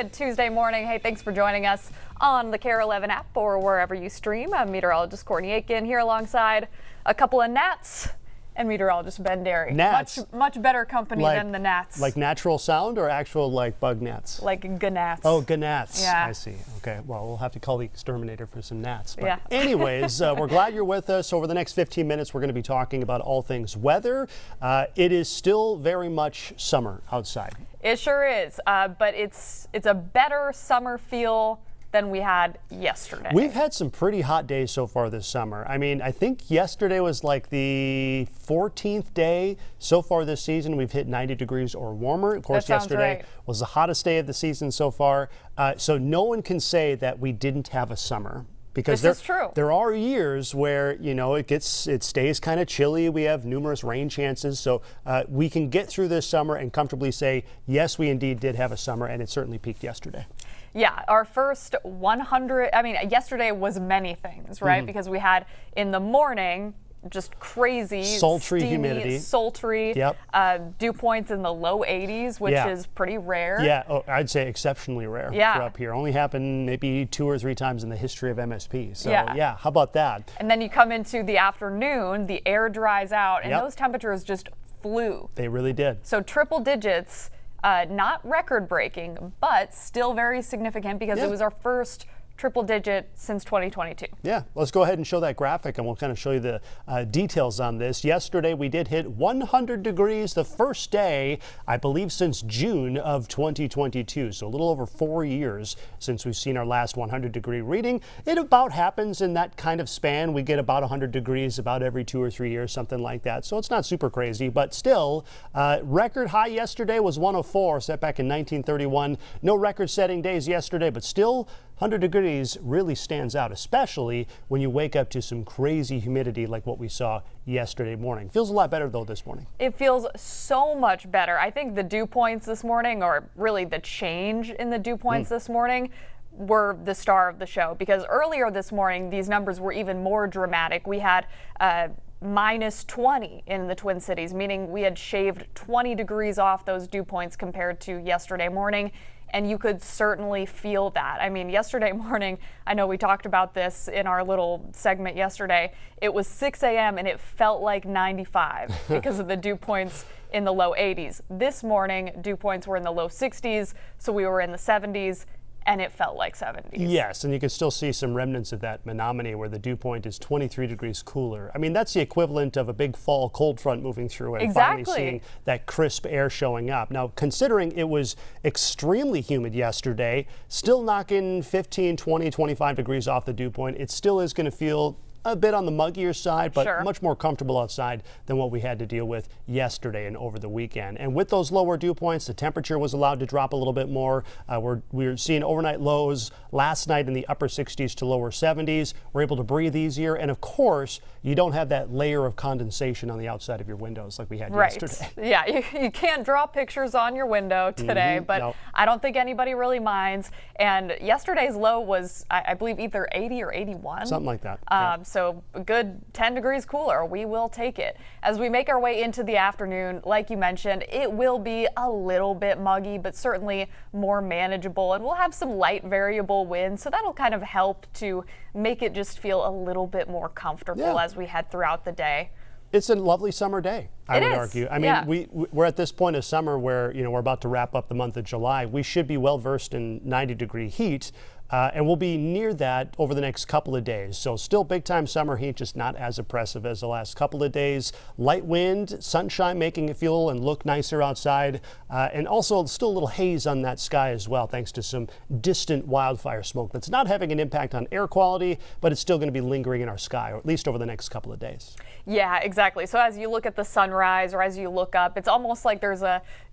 good Tuesday morning. Hey, thanks for joining us on the Kare 11 app or wherever you stream. I'm meteorologist Courtney Aitken here alongside a couple of gnats and meteorologist Dery. Gnats? Much better company than the gnats. Like natural sound or actual like bug gnats? Like gnats. Oh, gnats. Yeah. I see. Okay, well, we'll have to call the exterminator for some gnats. But yeah. anyways, we're glad you're with us. Over the next 15 minutes, we're going to be talking about all things weather. It is still very much summer outside. It sure is, but it's a better summer feel than we had yesterday. We've had some pretty hot days so far this summer. I mean, I think yesterday was like the 14th day so far this season. We've hit 90 degrees or warmer. Of course, yesterday was the hottest day of the season so far. So no one can say that we didn't have a summer. Because this is true. There are years where, you know, it stays kind of chilly. We have numerous rain chances. So we can get through this summer and comfortably say, yes, we indeed did have a summer, and it certainly peaked yesterday. Yeah, our first 100, I mean, yesterday was many things, right? Because we had in the morning, just crazy, sultry steamy, humidity, sultry, dew points in the low 80s, which is pretty rare. Yeah, I'd say exceptionally rare for up here. Only happened maybe 2 or 3 times in the history of MSP. So yeah, how about that? And then you come into the afternoon, the air dries out, and those temperatures just flew. They really did. So triple digits, not record breaking, but still very significant because it was our first triple digit since 2022. Yeah, let's go ahead and show that graphic and we'll kind of show you the details on this. Yesterday we did hit 100 degrees the first day, I believe, since June of 2022. So a little over 4 years since we've seen our last 100 degree reading. It about happens in that kind of span. We get about 100 degrees about every 2 or 3 years, something like that. So it's not super crazy, but still, record high yesterday was 104, set back in 1931. No record setting days yesterday, but still 100 degrees really stands out, especially when you wake up to some crazy humidity like what we saw yesterday morning. Feels a lot better though this morning. It feels so much better. I think the dew points this morning, or really the change in the dew points this morning, were the star of the show, because earlier this morning these numbers were even more dramatic. We had minus 20 in the Twin Cities, meaning we had shaved 20 degrees off those dew points compared to yesterday morning. And you could certainly feel that. I mean, yesterday morning, I know we talked about this in our little segment yesterday. It was 6 a.m. and it felt like 95 because of the dew points in the low 80s. This morning, dew points were in the low 60s, so we were in the 70s. And it felt like 70s. Yes, and you can still see some remnants of that Menominee where the dew point is 23 degrees cooler. I mean, that's the equivalent of a big fall cold front moving through and finally seeing that crisp air showing up. Now, considering it was extremely humid yesterday, still knocking 15, 20, 25 degrees off the dew point, it still is going to feel a bit on the muggier side, but much more comfortable outside than what we had to deal with yesterday and over the weekend. And with those lower dew points, the temperature was allowed to drop a little bit more. We were seeing overnight lows last night in the upper 60s to lower 70s. We're able to breathe easier. And of course, you don't have that layer of condensation on the outside of your windows like we had yesterday. Yeah, you can't draw pictures on your window today, but I don't think anybody really minds. And yesterday's low was, I believe, either 80 or 81. Something like that. So a good 10 degrees cooler. We will take it. As we make our way into the afternoon, like you mentioned, it will be a little bit muggy, but certainly more manageable. And we'll have some light variable winds, so that'll kind of help to make it just feel a little bit more comfortable as we head throughout the day. It's a lovely summer day, I would argue. I mean, we're at this point of summer where, you know, we're about to wrap up the month of July. We should be well versed in 90-degree heat. And we'll be near that over the next couple of days. So still big time summer heat, just not as oppressive as the last couple of days. Light wind, sunshine making it feel and look nicer outside. And also still a little haze on that sky as well, thanks to some distant wildfire smoke that's not having an impact on air quality, but it's still going to be lingering in our sky, or at least over the next couple of days. Yeah, exactly. So as you look at the sunrise or as you look up, it's almost like there's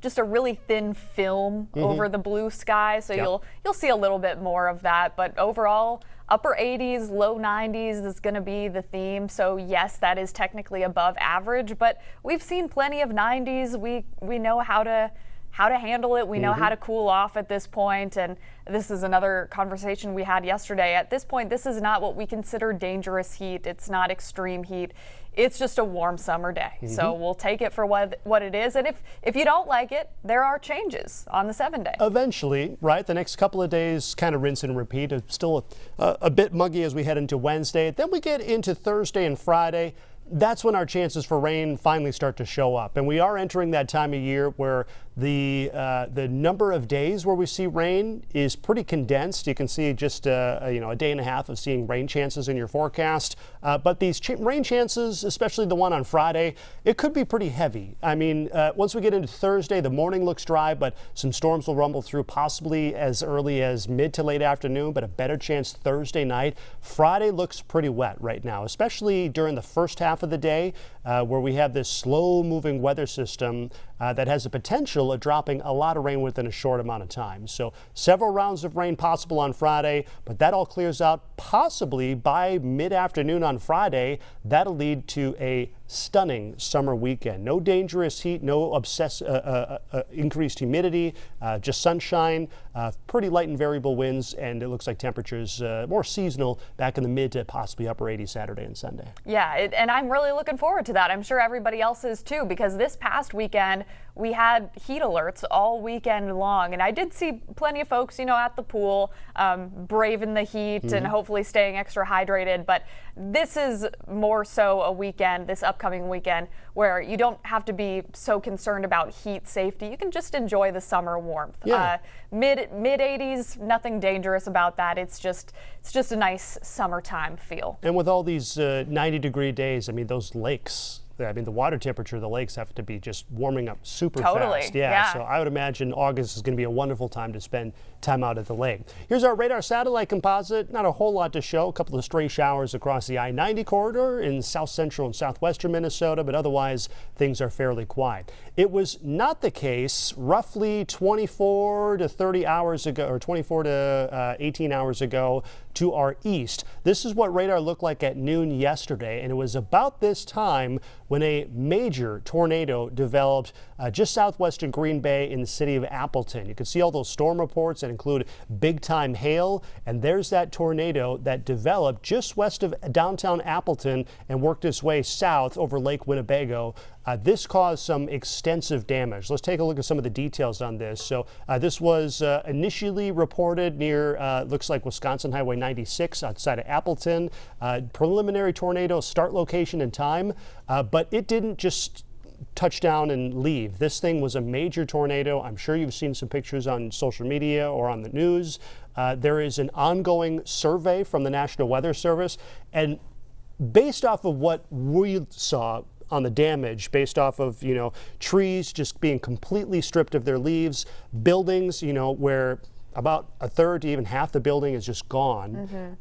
just a really thin film over the blue sky. So you'll see a little bit more of that, but overall upper 80s, low 90s is going to be the theme. So yes, that is technically above average, but we've seen plenty of 90s. We know how how to handle it. We know how to cool off at this point, and this is another conversation we had yesterday. At this point, this is not what we consider dangerous heat. It's not extreme heat. It's just a warm summer day. So we'll take it for what it is. And if you don't like it, there are changes on the 7-day. Eventually, right? The next couple of days kind of rinse and repeat. It's still a bit muggy as we head into Wednesday. Then we get into Thursday and Friday. That's when our chances for rain finally start to show up. And we are entering that time of year where the number of days where we see rain is pretty condensed. You can see just a day and a half of seeing rain chances in your forecast. But these rain chances, especially the one on Friday, it could be pretty heavy. I mean, once we get into Thursday, the morning looks dry, but some storms will rumble through possibly as early as mid to late afternoon, but a better chance Thursday night. Friday looks pretty wet right now, especially during the first half of the day where we have this slow moving weather system that has the potential of dropping a lot of rain within a short amount of time. So several rounds of rain possible on Friday, but that all clears out possibly by mid-afternoon on Friday. That'll lead to a stunning summer weekend. No dangerous heat, no increased humidity, just sunshine, pretty light and variable winds, and it looks like temperatures more seasonal back in the mid to possibly upper 80s Saturday and Sunday. Yeah, and I'm really looking forward to that. I'm sure everybody else is too, because this past weekend we had heat alerts all weekend long, and I did see plenty of folks, at the pool, braving the heat and hopefully staying extra hydrated. But this is more so a weekend, this upcoming weekend, where you don't have to be so concerned about heat safety. You can just enjoy the summer warmth. Yeah. Mid 80s, nothing dangerous about that. It's just a nice summertime feel. And with all these 90-degree days, I mean, those lakes, the water temperature of the lakes have to be just warming up super fast. Yeah. So I would imagine August is going to be a wonderful time to spend time out at the lake. Here's our radar satellite composite. Not a whole lot to show. A couple of stray showers across the I-90 corridor in south central and southwestern Minnesota, but otherwise things are fairly quiet. It was not the case roughly 24 to 30 hours ago, or 24 to 18 hours ago to our east. This is what radar looked like at noon yesterday, and it was about this time when a major tornado developed just southwestern Green Bay in the city of Appleton. You can see all those storm reports that include big-time hail, and there's that tornado that developed just west of downtown Appleton and worked its way south over Lake Winnebago. This caused some extensive damage. Let's take a look at some of the details on this. So this was initially reported near, looks like Wisconsin Highway 96 outside of Appleton. Preliminary tornado start location and time, but it didn't just touch down and leave. This thing was a major tornado. I'm sure you've seen some pictures on social media or on the news. There is an ongoing survey from the National Weather Service, and based off of what we saw on the damage, based off of, trees just being completely stripped of their leaves, buildings, where about a third to even half the building is just gone.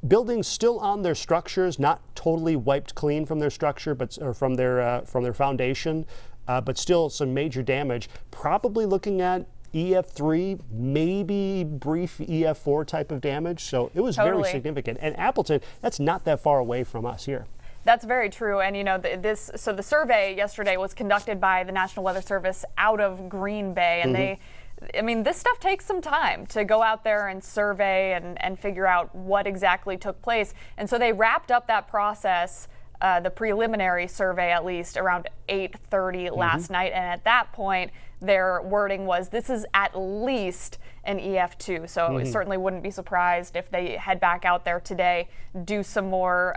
Buildings still on their structures, not totally wiped clean from their structure, or from their foundation, but still some major damage. Probably looking at EF3, maybe brief EF4 type of damage. So it was very significant. And Appleton, that's not that far away from us here. That's very true. And so the survey yesterday was conducted by the National Weather Service out of Green Bay, and this stuff takes some time to go out there and survey and figure out what exactly took place. And so they wrapped up that process, the preliminary survey at least, around 8:30 last night. And at that point, their wording was, this is at least an EF2. So certainly wouldn't be surprised if they head back out there today, do some more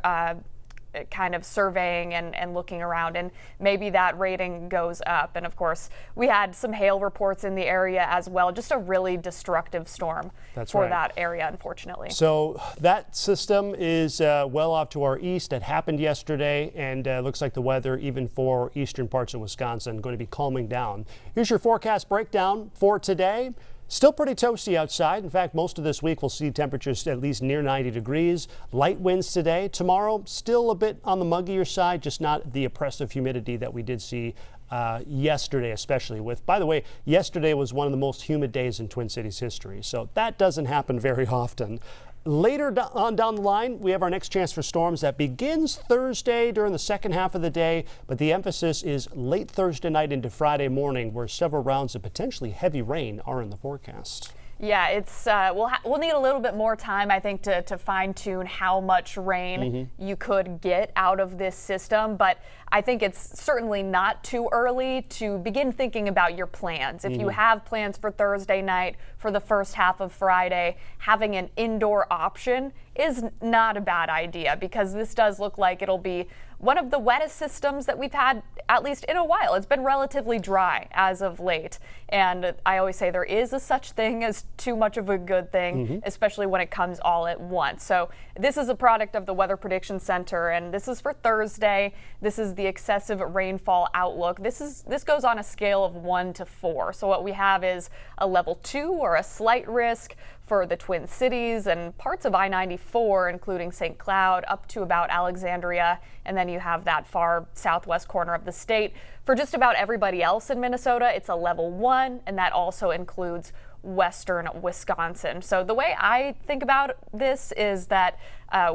kind of surveying and looking around, and maybe that rating goes up. And of course, we had some hail reports in the area as well. Just a really destructive storm for that area, unfortunately. So that system is well off to our east. It happened yesterday, and looks like the weather, even for eastern parts of Wisconsin, going to be calming down. Here's your forecast breakdown for today. Still pretty toasty outside. In fact, most of this week we'll see temperatures at least near 90 degrees. Light winds today. Tomorrow, still a bit on the muggier side, just not the oppressive humidity that we did see yesterday, especially with, by the way, yesterday was one of the most humid days in Twin Cities history. So that doesn't happen very often. Later on down the line, we have our next chance for storms that begins Thursday during the second half of the day, but the emphasis is late Thursday night into Friday morning, where several rounds of potentially heavy rain are in the forecast. Yeah, it's we'll need a little bit more time, I think, to fine tune how much rain you could get out of this system. But I think it's certainly not too early to begin thinking about your plans. If you have plans for Thursday night, for the first half of Friday, having an indoor option is not a bad idea, because this does look like it'll be one of the wettest systems that we've had, at least in a while. It's been relatively dry as of late. And I always say there is a such thing as too much of a good thing, especially when it comes all at once. So this is a product of the Weather Prediction Center, and this is for Thursday. This is the excessive rainfall outlook. This goes on a scale of 1 to 4. So what we have is a level 2, or a slight risk, for the Twin Cities and parts of I-94, including St. Cloud, up to about Alexandria, and then you have that far southwest corner of the state. For just about everybody else in Minnesota, it's a level 1, and that also includes western Wisconsin. So the way I think about this is that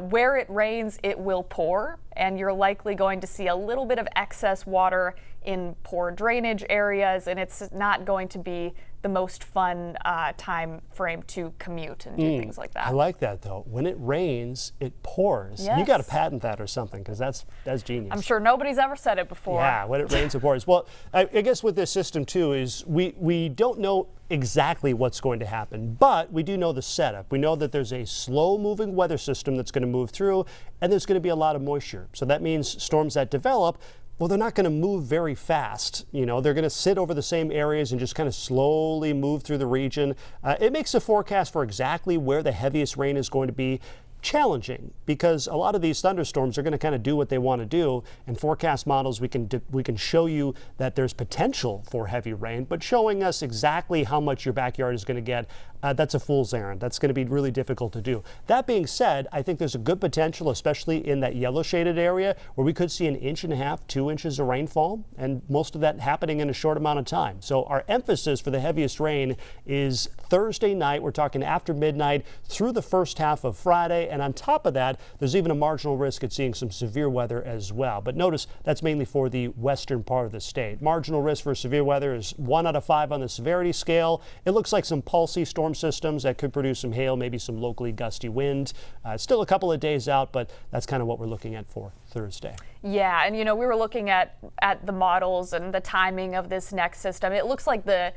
where it rains, it will pour, and you're likely going to see a little bit of excess water in poor drainage areas, and it's not going to be the most fun time frame to commute and do things like that. I like that, though. When it rains, it pours. Yes. You got to patent that or something, because that's genius. I'm sure nobody's ever said it before. Yeah, when it rains, it pours. Well, I guess with this system, too, is we don't know exactly what's going to happen, but we do know the setup. We know that there's a slow-moving weather system that's going to move through, and there's going to be a lot of moisture. So that means storms that develop, well, they're not going to move very fast. You know, they're going to sit over the same areas and just kind of slowly move through the region. It makes a forecast for exactly where the heaviest rain is going to be challenging, because a lot of these thunderstorms are going to kind of do what they want to do. And forecast models, we can show you that there's potential for heavy rain, but showing us exactly how much your backyard is going to get, that's a fool's errand. That's going to be really difficult to do. That being said, I think there's a good potential, especially in that yellow shaded area, where we could see 1.5 inches, 2 inches of rainfall, and most of that happening in a short amount of time. So our emphasis for the heaviest rain is Thursday night. We're talking after midnight through the first half of Friday. And on top of that, there's even a marginal risk at seeing some severe weather as well. But notice that's mainly for the western part of the state. Marginal risk for severe weather is 1 out of 5 on the severity scale. It looks like some pulsy storm systems that could produce some hail, maybe some locally gusty wind. Still a couple of days out, but that's kind of what we're looking at for Thursday. Yeah, and you know, we were looking at the models and the timing of this next system. It looks like the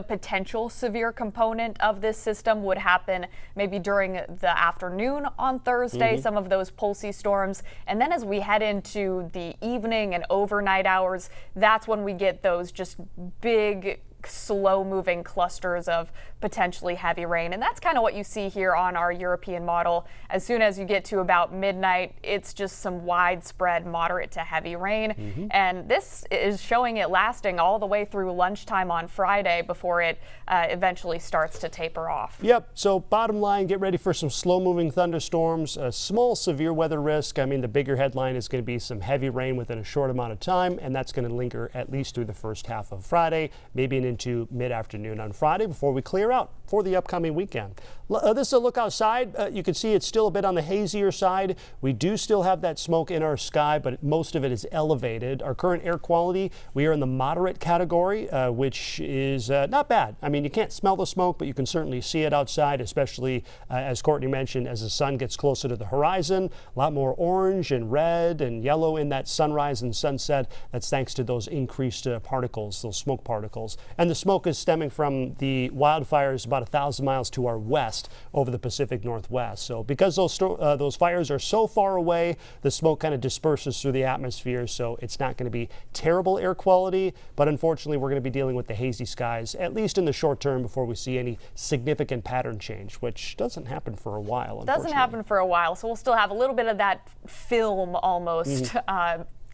potential severe component of this system would happen maybe during the afternoon on Thursday, some of those pulsy storms. And then as we head into the evening and overnight hours, that's when we get those just big, slow-moving clusters of potentially heavy rain. And that's kind of what you see here on our European model. As soon as you get to about midnight, it's just some widespread moderate to heavy rain. And this is showing it lasting all the way through lunchtime on Friday before it eventually starts to taper off. Yep. So bottom line, get ready for some slow-moving thunderstorms, a small severe weather risk. I mean, the bigger headline is going to be some heavy rain within a short amount of time, and that's going to linger at least through the first half of Friday, maybe into mid-afternoon on Friday before we clear out for the upcoming weekend. This is a look outside. You can see it's still a bit on the hazier side. We do still have that smoke in our sky, but most of it is elevated. Our current air quality, we are in the moderate category, which is not bad. I mean, you can't smell the smoke, but you can certainly see it outside, especially as Courtney mentioned, as the sun gets closer to the horizon. A lot more orange and red and yellow in that sunrise and sunset. That's thanks to those increased particles, those smoke particles. And the smoke is stemming from the wildfires about 1,000 miles to our west over the Pacific Northwest. So because those fires are so far away, the smoke kind of disperses through the atmosphere, so it's not going to be terrible air quality, but unfortunately we're going to be dealing with the hazy skies, at least in the short term, before we see any significant pattern change, which doesn't happen for a while. Doesn't happen for a while, so we'll still have a little bit of that film almost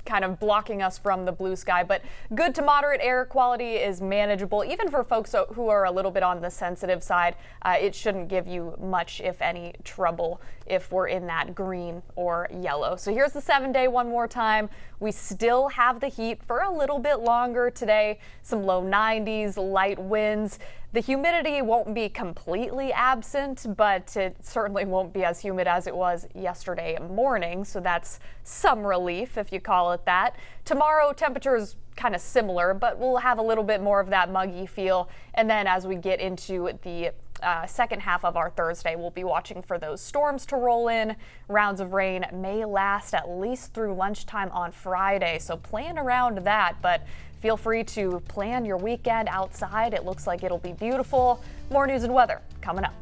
kind of blocking us from the blue sky, but good to moderate air quality is manageable. Even for folks who are a little bit on the sensitive side, it shouldn't give you much, if any, trouble if we're in that green or yellow. So here's the 7-day one more time. We still have the heat for a little bit longer today. Some low 90s, light winds. The humidity won't be completely absent, but it certainly won't be as humid as it was yesterday morning, so that's some relief if you call it that. Tomorrow, temperatures kind of similar, but we'll have a little bit more of that muggy feel. And then as we get into the second half of our Thursday, we'll be watching for those storms to roll in. Rounds of rain may last at least through lunchtime on Friday, so plan around that. But feel free to plan your weekend outside. It looks like it'll be beautiful. More news and weather coming up.